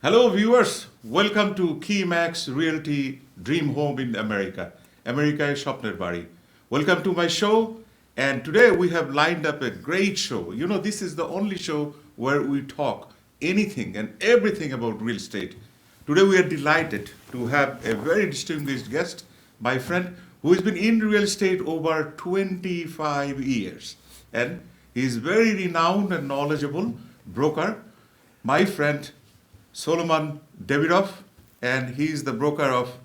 Hello, viewers. Welcome to Keymax Realty Dream Home in America. America is Shopner Bari. Welcome to my show. And today we have lined up a great show. You know, this is the only show where we talk anything and everything about real estate. Today we are delighted to have a very distinguished guest, my friend, who has been in real estate over 25 years. And he is very renowned and knowledgeable broker. My friend Solomon Davidoff, and he's the broker of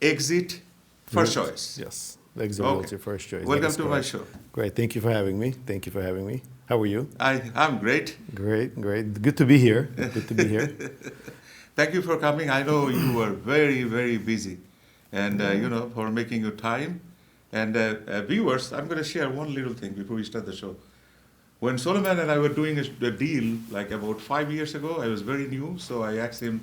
Exit First Choice. Yes, Exit Okay. Realty First Choice. Welcome That is to my correct. show. Great, thank you for having me. Thank you for having me. How are you? I'm great. Great, great. Good to be here. Good to be here. Thank you for coming. I know you were very, very busy, and for making your time. And viewers, I'm going to share one little thing before we start the show. When Solomon and I were doing a deal like about 5 years ago, I was very new, so I asked him,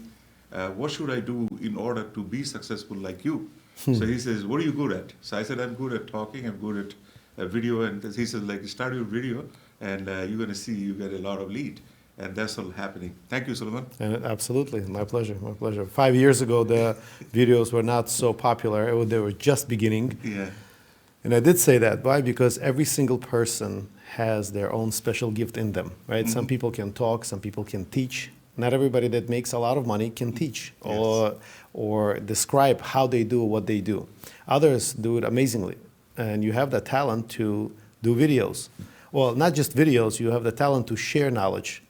what should I do in order to be successful like you? So he says, what are you good at? So I said, I'm good at talking, I'm good at video, and he says, like, start your video, and you're going to see you get a lot of lead. And that's all happening. Thank you, Solomon. And absolutely, my pleasure, my pleasure. 5 years ago, the videos were not so popular. They were just beginning. Yeah. And I did say that. Why? Because every single person has their own special gift in them, right? Some people can talk, some people can teach. Not everybody that makes a lot of money can teach or describe how they do what they do. Others do it amazingly. And you have the talent to do videos. Well, not just videos, you have the talent to share knowledge,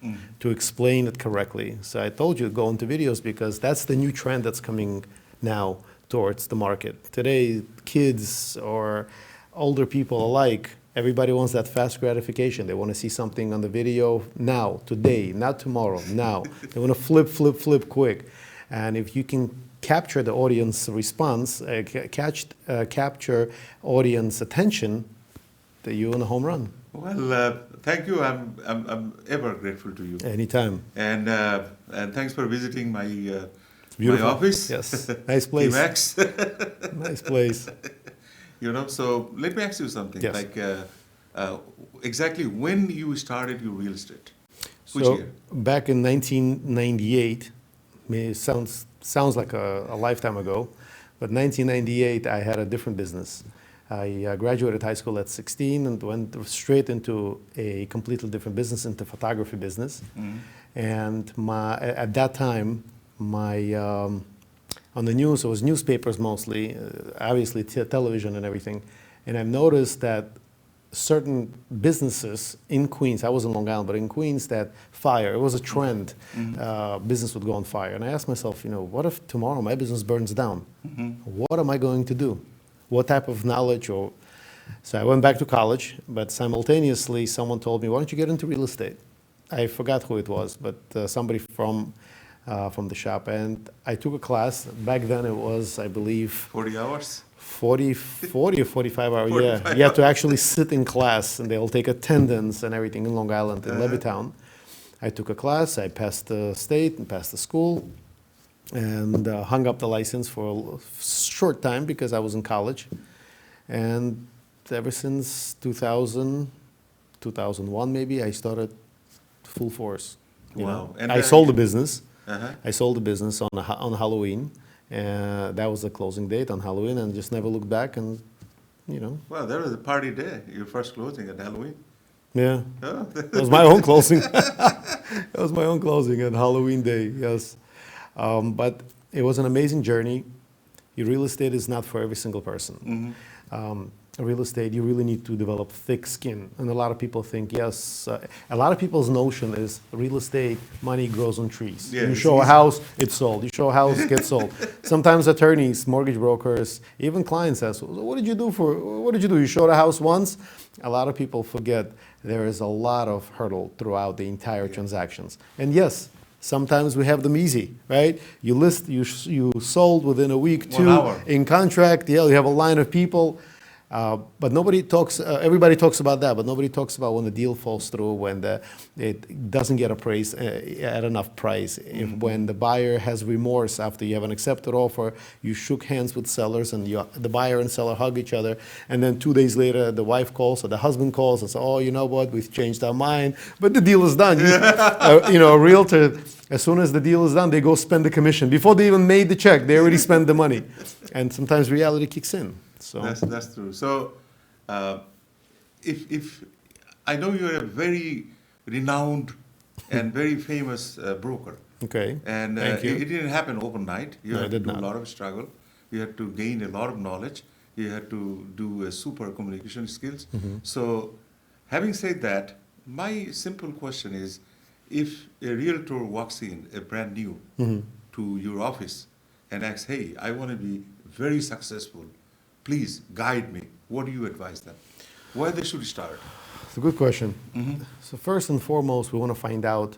to explain it correctly. So I told you go into videos because that's the new trend that's coming now towards the market. Today, kids or older people alike, everybody wants that fast gratification. They want to see something on the video now, today, not tomorrow, now. They want to flip quick. And if you can capture the audience response, capture audience attention, then you're on a home run. Well, thank you. I'm ever grateful to you. Anytime. And thanks for visiting my Beautiful. office. Yes. Nice place. Emacs. Nice place. So let me ask you something. Yes. Like, exactly when you started your real estate? Which So year? back in 1998, it sounds like a lifetime ago, but 1998 I had a different business. I graduated high school at 16 and went straight into a completely different business, into photography business. And at that time, on the news, it was newspapers mostly, obviously television and everything. And I've noticed that certain businesses in Queens, I was in Long Island, but in Queens, that fire, it was a trend, business would go on fire. And I asked myself, what if tomorrow my business burns down? What am I going to do? What type of knowledge? So I went back to college, but simultaneously someone told me, why don't you get into real estate? I forgot who it was, but somebody from the shop. And I took a class. Back then it was, I believe, 40 hours? 40 or 45 hours. 45 Yeah, you have to actually sit in class, and they'll take attendance and everything in Long Island, in Levittown. I took a class. I passed the state and passed the school, and hung up the license for a short time because I was in college. And ever since 2000, 2001 maybe, I started full force. Wow. And I sold the business. Uh-huh. I sold the business on Halloween. That was the closing date on Halloween, and just never looked back. And Well, that was a party day, your first closing at Halloween. yeah, Oh. it was my own closing. It was my own closing on Halloween day. Yes, but it was an amazing journey. Real estate is not for every single person. Real estate, you really need to develop thick skin. And a lot of people think, yes, a lot of people's notion is real estate, money grows on trees. Yeah, You it's show a easy. house, it's sold. You show a house, it gets sold. Sometimes attorneys, mortgage brokers, even clients ask, what did you do? You showed a house once? A lot of people forget there is a lot of hurdle throughout the entire transactions. And yes, sometimes we have them easy, right? You list, you sold within a week, 1 hour. in contract, you have a line of people. But nobody talks. Everybody talks about that, but nobody talks about when the deal falls through, when it doesn't get appraised at enough price, when the buyer has remorse after you have an accepted offer, you shook hands with sellers, and the buyer and seller hug each other, and then 2 days later, the wife calls or the husband calls and says, "Oh, you know what? We've changed our mind, but the deal is done." A realtor, as soon as the deal is done, they go spend the commission before they even made the check. They already spend the money, and sometimes reality kicks in. So That's true. So, if I know you're a very renowned and very famous broker, okay, and thank you. it didn't happen overnight. You No, it had to did do not. a lot of struggle. You had to gain a lot of knowledge. You had to do a super communication skills. Mm-hmm. So, having said that, my simple question is, if a realtor walks in, a brand new, Mm-hmm. to your office and asks, "Hey, I want to be very successful. Please guide me." What do you advise them? Where they should start? It's a good question. Mm-hmm. So first and foremost, we want to find out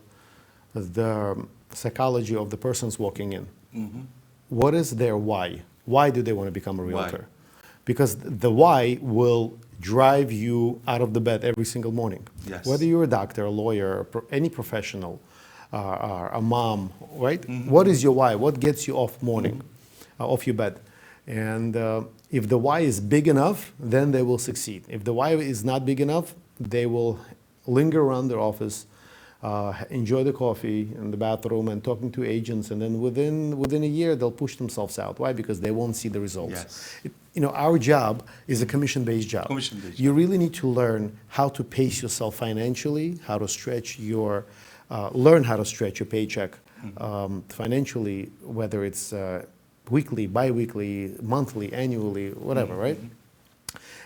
the psychology of the persons walking in. Mm-hmm. What is their why? Why do they want to become a Why? realtor? Because the why will drive you out of the bed every single morning. Yes. Whether you're a doctor, a lawyer, any professional, a mom, right? Mm-hmm. What is your why? What gets you off morning, off your bed? And if the why is big enough, then they will succeed. If the why is not big enough, they will linger around their office, enjoy the coffee in the bathroom and talking to agents, and then within a year they'll push themselves out. Why? Because they won't see the results. Yes. Our job is a commission-based job. Commission-based You really need to learn how to pace yourself financially, how to stretch your, learn how to stretch your paycheck financially, whether it's weekly, bi-weekly, monthly, annually, whatever, right?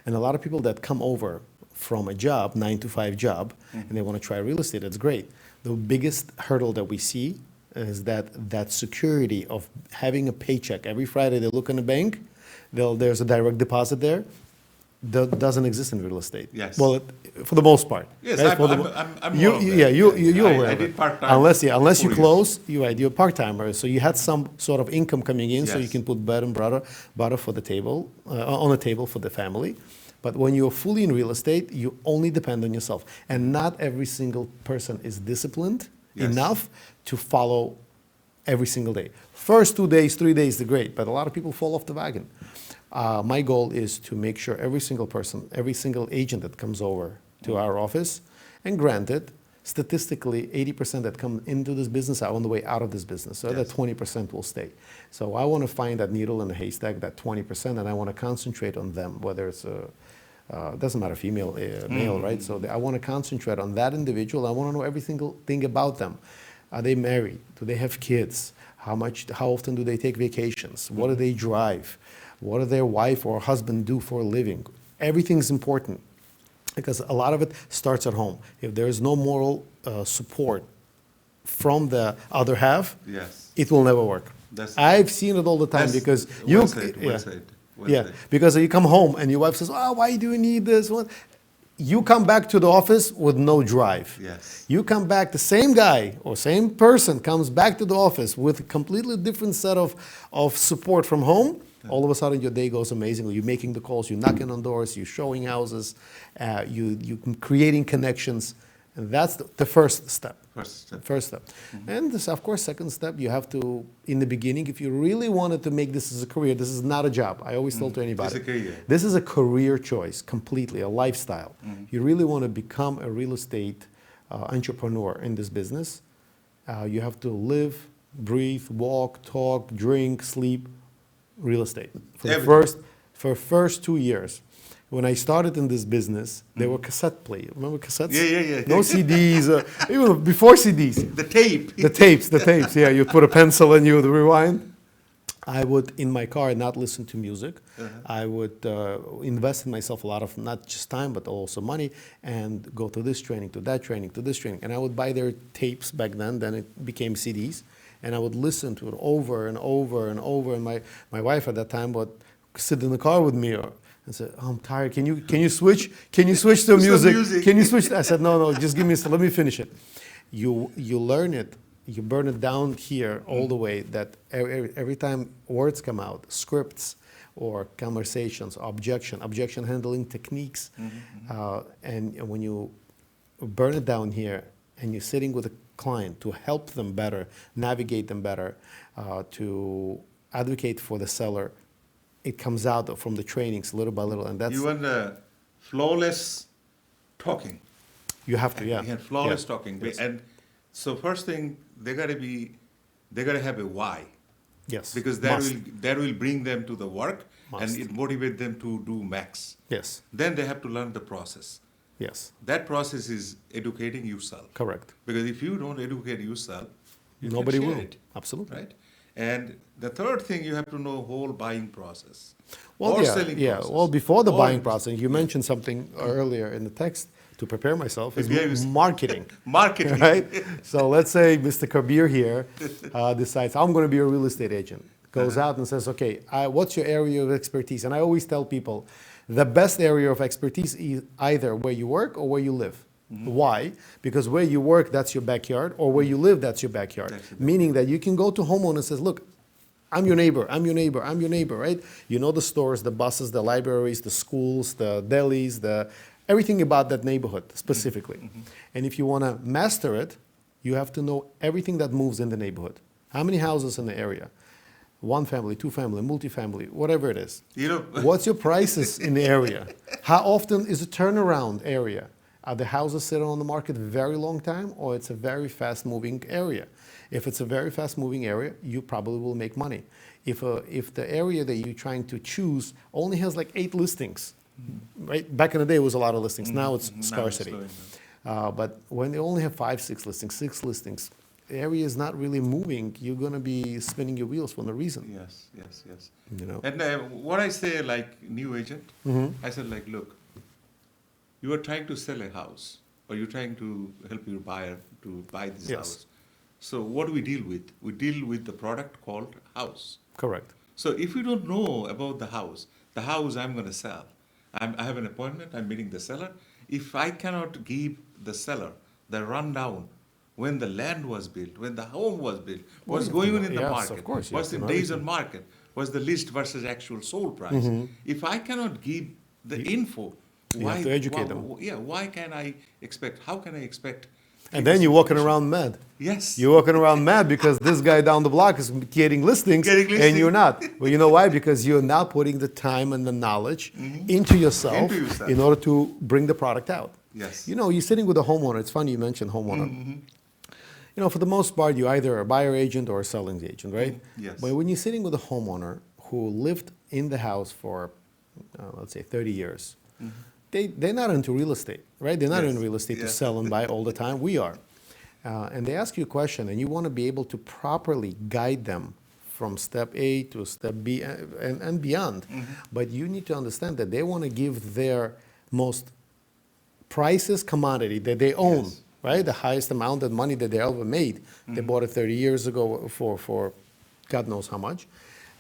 And a lot of people that come over from a job, 9-to-5 job, and they want to try real estate, that's great. The biggest hurdle that we see is that security of having a paycheck. Every Friday they look in the bank, there's a direct deposit there. That doesn't exist in real estate. Yes. Well, for the most part. Yes, right? I'm You, more of that. yeah, you're I aware of did it. part-time Unless you 4 years. close, you're a part-timer, so you had some sort of income coming in, so you Yes. can put bread and butter for the table, on the table for the family. But when you're fully in real estate, you only depend on yourself, and not every single person is disciplined Yes. enough to follow every single day. First 2 days, 3 days, they're great, but a lot of people fall off the wagon. My goal is to make sure every single person, every single agent that comes over to our office, and granted, statistically, 80% that come into this business are on the way out of this business, so that Yes. 20% will stay. So I want to find that needle in the haystack, that 20%, and I want to concentrate on them, whether it's doesn't matter, female, male, right? So I want to concentrate on that individual. I want to know every single thing about them. Are they married? Do they have kids? How often do they take vacations? What do they drive? What do their wife or husband do for a living? Everything's important because a lot of it starts at home. If there is no moral support from the other half, Yes. it will never work. I've seen it all the time because you. Well said, well yeah. said, well Yeah, said. because you come home and your wife says, "Oh, why do you need this?" What? You come back to the office with no drive. Yes. You come back, the same guy or same person comes back to the office with a completely different set of support from home. All of a sudden, your day goes amazingly. You're making the calls, you're knocking on doors, you're showing houses, you're creating connections. And that's the first step. First step. And this, of course, second step, you have to, in the beginning, if you really wanted to make this as a career, this is not a job. I always tell to anybody. It's a career. This is a career choice, completely, a lifestyle. You really want to become a real estate entrepreneur in this business. You have to live, breathe, walk, talk, drink, sleep, real estate. For first 2 years. When I started in this business, there were cassette players. Remember cassettes? Yeah. No CDs, even before CDs. The tape. The tapes, yeah. You put a pencil and you would rewind. I would, in my car, not listen to music. I would invest in myself a lot of, not just time, but also money, and go to this training, to that training, to this training. And I would buy their tapes back then it became CDs. And I would listen to it over and over and over. And my wife at that time would sit in the car with me and said, "Oh, I'm tired. Can you switch? Can you switch to music? Can you switch?" I said, "No, just give me. Let me finish it." You learn it. You burn it down here all the way. That every time words come out, scripts, or conversations, objection handling techniques. And when you burn it down here and you're sitting with a client to help them better, navigate them better, to advocate for the seller, it comes out from the trainings little by little, and that's You want the flawless talking. you have to, yeah. Yeah, flawless Yeah. talking. Yes. And so first thing, they gotta have a why. Yes. Because Must. that will bring them to the work Must. and it motivate them to do max. Yes. Then they have to learn the process. Yes. That process is educating yourself. Correct. Because if you don't educate yourself, you can't Nobody share will. it, Absolutely. right? And the third thing, you have to know whole buying process Well, or yeah, selling yeah. process. Well, before the Or- buying process, you mentioned something earlier in the text to prepare myself is Yeah, you s- marketing. Marketing. Right? So let's say Mr. Kabir here decides, I'm going to be a real estate agent. Goes out and says, okay, what's your area of expertise? And I always tell people, the best area of expertise is either where you work or where you live. Why? Because where you work, that's your backyard, or where you live, that's your backyard. That's your Meaning that you can go to homeowner and says, look, I'm your neighbor, I'm your neighbor, I'm your neighbor, right? You know the stores, the buses, the libraries, the schools, the delis, everything about that neighborhood specifically. And if you want to master it, you have to know everything that moves in the neighborhood. How many houses in the area? One family, two family, multifamily, whatever it is. You know, What's your prices in the area? How often is a turnaround area? Are the houses sitting on the market a very long time, or it's a very fast moving area? If it's a very fast moving area, you probably will make money. If the area that you're trying to choose only has like 8 listings, right? Back in the day, it was a lot of listings. Now it's now it's scarcity. slowing down. But when they only have 5, 6 listings, 6 listings, the area is not really moving. You're going to be spinning your wheels for no reason. Yes, yes, yes. You know. And what I say, like new agent, I said, like, look, you are trying to sell a house, or you're trying to help your buyer to buy this Yes. house. So what do we deal with? We deal with the product called house. Correct. So if you don't know about the house I'm going to sell, I have an appointment, I'm meeting the seller. If I cannot give the seller the rundown when the land was built, when the home was built, Well, what's you going have on to in know. the Yes, market, of course, you what's have the to know days on everything. market, what's the list versus actual sold price. If I cannot give the info, You have to educate them. Yeah, why can I expect? How can I expect? And then you're walking around mad. Yes. You're walking around mad because this guy down the block is getting listings, Getting and listings. you're not. Well, you know why? Because you're not putting the time and the knowledge into yourself Into yourself. in order to bring the product out. Yes. You know, you're sitting with a homeowner. It's funny you mentioned homeowner. You know, for the most part, you're either a buyer agent or a selling agent, right? Yes. But when you're sitting with a homeowner who lived in the house for, let's say, 30 years, they're not into real estate, right? They're not Yes. in real estate to Yes. sell and buy all the time. We are. And they ask you a question, and you want to be able to properly guide them from step A to step B and beyond. But you need to understand that they want to give their most priceless commodity that they own, Yes. right? The highest amount of money that they ever made. They bought it 30 years ago for God knows how much.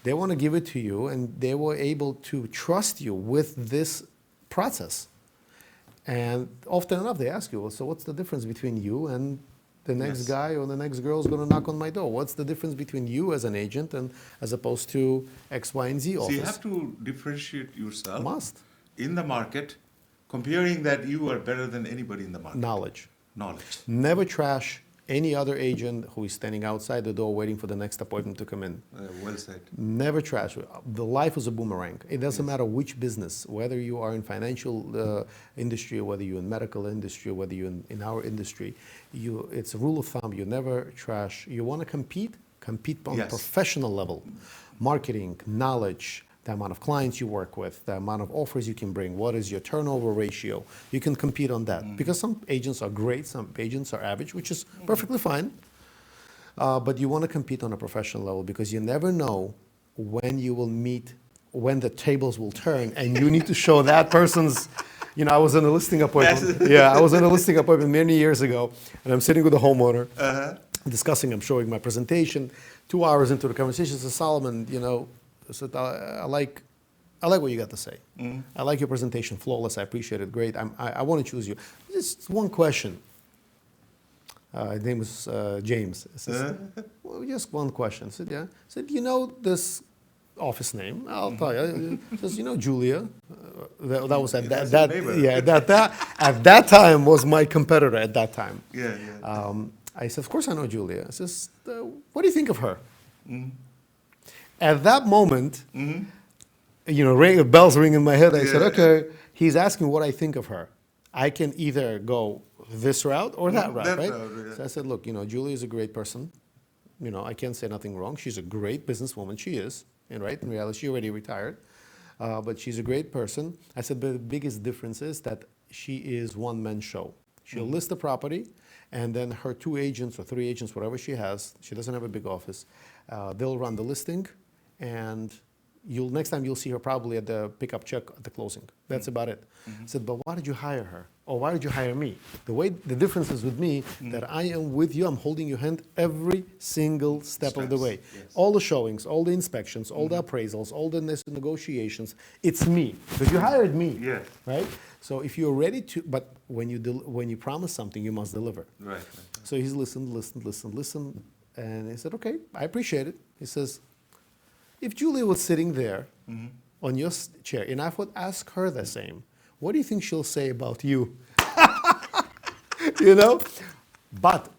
They want to give it to you, and they were able to trust you with this process. And often enough, they ask you, well, so what's the difference between you and the next Yes. guy or the next girl is going to knock on my door? What's the difference between you as an agent and as opposed to X, Y, and Z So office? you have to differentiate yourself Must. in the market, comparing that you are better than anybody in the market. Knowledge. Knowledge. Never trash any other agent who is standing outside the door waiting for the next appointment to come in. Well said. Never trash. The life is a boomerang. It doesn't matter which business, whether you are in financial industry, or whether you're in medical industry, or whether you're in our industry. It's a rule of thumb. You never trash. You want to compete on a Yes. professional level. Marketing, knowledge, the amount of clients you work with, the amount of offers you can bring, what is your turnover ratio. You can compete on that. Because some agents are great, some agents are average, which is perfectly fine. But you want to compete on a professional level because you never know when you will meet, when the tables will turn, and you need to show that person's. You know, I was in a listing appointment. Yeah, I was in a listing appointment many years ago, and I'm sitting with a homeowner, discussing. I'm showing my presentation. 2 hours into the conversation, I said, Solomon, you know, I said, I like what you got to say. I like your presentation, flawless. I appreciate it. Great. I want to choose you. Just one question. His name was James. I says, well, just one question. I said, yeah. I said, you know this office name. I'll tell you. He says, Julia. That was Yeah, that's your neighbor. at that time was my competitor at that time. Yeah, yeah. I said, of course I know Julia. I says, what do you think of her? At that moment, bells ring in my head. I said, Yeah. okay, he's asking what I think of her. I can either go this route or that route, That right? route, yeah. So I said, look, Julia is a great person. I can't say nothing wrong. She's a great businesswoman. She is, and right in reality, she already retired, but she's a great person. I said, but the biggest difference is that she is one-man show. She'll list the property, and then her 2 agents or 3 agents, whatever she has, she doesn't have a big office, they'll run the listing, and next time you'll see her probably at the pickup check at the closing. That's about it. I said, but why did you hire her? Or why did you hire me? The difference is with me that I am with you, I'm holding your hand every single step of the way. Yes. All the showings, all the inspections, all the appraisals, all the negotiations, it's me. Because you hired me, Yeah. right? So if you're ready to, but when you promise something, you must deliver. Right. So he's listened, and he said, okay, I appreciate it. He says, if Julia was sitting there on your chair, and I would ask her the same, what do you think she'll say about you? But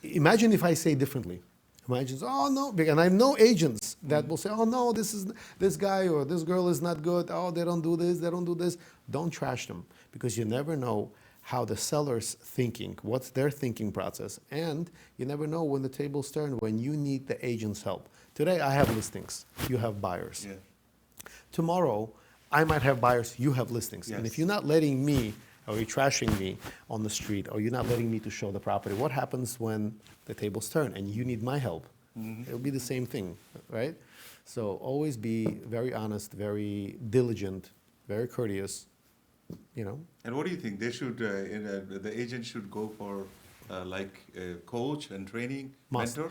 imagine if I say differently. Imagine, oh no, and I know agents that will say, oh no, this guy or this girl is not good. Oh, they don't do this, they don't do this. Don't trash them, because you never know how the seller's thinking, what's their thinking process, and you never know when the tables turn, when you need the agent's help. Today I have listings, you have buyers. Yeah. Tomorrow I might have buyers, you have listings. And Yes. if you're not letting me, or you're trashing me on the street, or you're not letting me to show the property, what happens when the tables turn and you need my help? It'll be the same thing, right? So always be very honest, very diligent, very courteous, And what do you think? They should, the agent should go for like a coach and training, Must. mentor?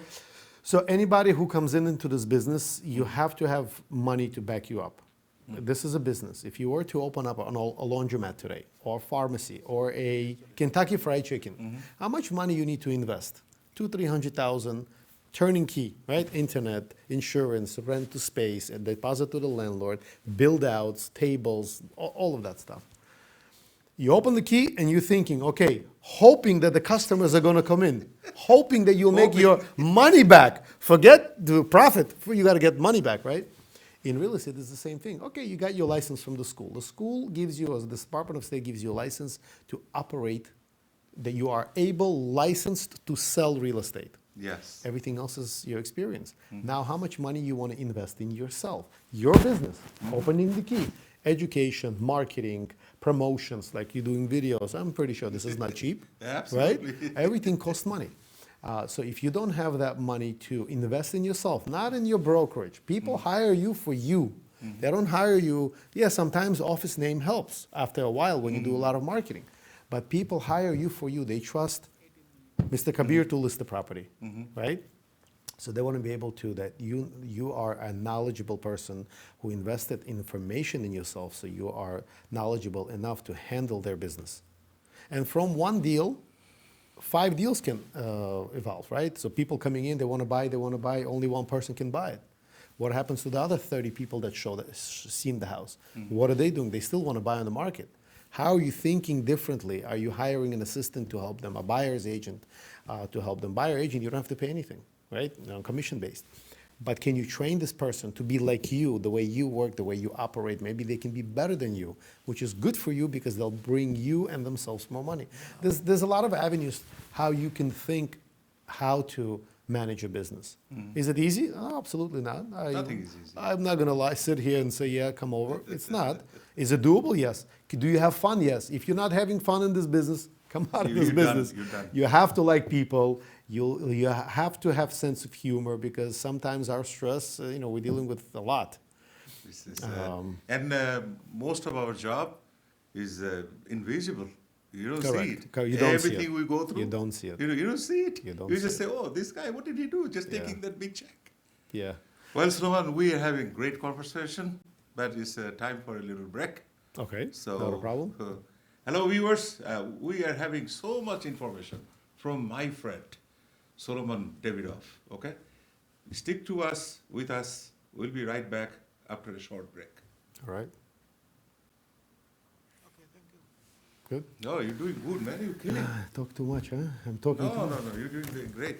So anybody who comes into this business, you have to have money to back you up. This is a business. If you were to open up a laundromat today, or pharmacy, or a Kentucky Fried Chicken, how much money you need to invest? 200,000-300,000, turning key, right? Internet, insurance, rent to space, and deposit to the landlord, build outs, tables, all of that stuff. You open the key and you're thinking, okay, hoping that the customers are going to come in, hoping that you'll make your money back. Forget the profit, you got to get money back, right? In real estate, it's the same thing. Okay, you got your license from the school. The school gives you, the Department of State gives you a license to operate, that you are licensed to sell real estate. Yes. Everything else is your experience. Now, how much money you want to invest in yourself, your business, opening the key, education, marketing, promotions, like you're doing videos. I'm pretty sure this is not cheap, Absolutely. right? Everything costs money. So if you don't have that money to invest in yourself, not in your brokerage, people hire you for you. They don't hire you. Yeah, sometimes office name helps after a while when you do a lot of marketing. But people hire you for you. They trust Mr. Kabir to list the property, right? So they want to be able to, that you are a knowledgeable person who invested information in yourself, so you are knowledgeable enough to handle their business. And from one deal, 5 deals can evolve, right? So people coming in, they want to buy, only one person can buy it. What happens to the other 30 people that seen the house? What are they doing? They still want to buy on the market. How are you thinking differently? Are you hiring an assistant to help them, a buyer's agent to help them? Buyer agent, you don't have to pay anything, right? Commission based. But can you train this person to be like you, the way you work, the way you operate? Maybe they can be better than you, which is good for you because they'll bring you and themselves more money. There's a lot of avenues how you can think how to manage a business. Is it easy? Oh, absolutely not. Nothing is easy. I'm not going to sit here and say, yeah, come over. It's not. Is it doable? Yes. Do you have fun? Yes. If you're not having fun in this business, come out of this business. You're done. You have to like people. You have to have sense of humor, because sometimes our stress, we're dealing with a lot. This is, and most of our job is invisible. You don't Correct. see it. You don't see Everything it. we go through. You don't see it. You don't see it. You don't just see say, oh, this guy, what did he do? Just Yeah. taking that big check. Yeah. Well, Sloman, we are having great conversation, but it's time for a little break. Okay. So, Not a problem. Hello, viewers. We are having so much information from my friend, Solomon Davidoff. Okay? Stick to us, with us. We'll be right back after a short break. All right. Good. No, you're doing good, man. You're killing. I talk too much, huh? I'm talking too No, much. no, no. You're doing great.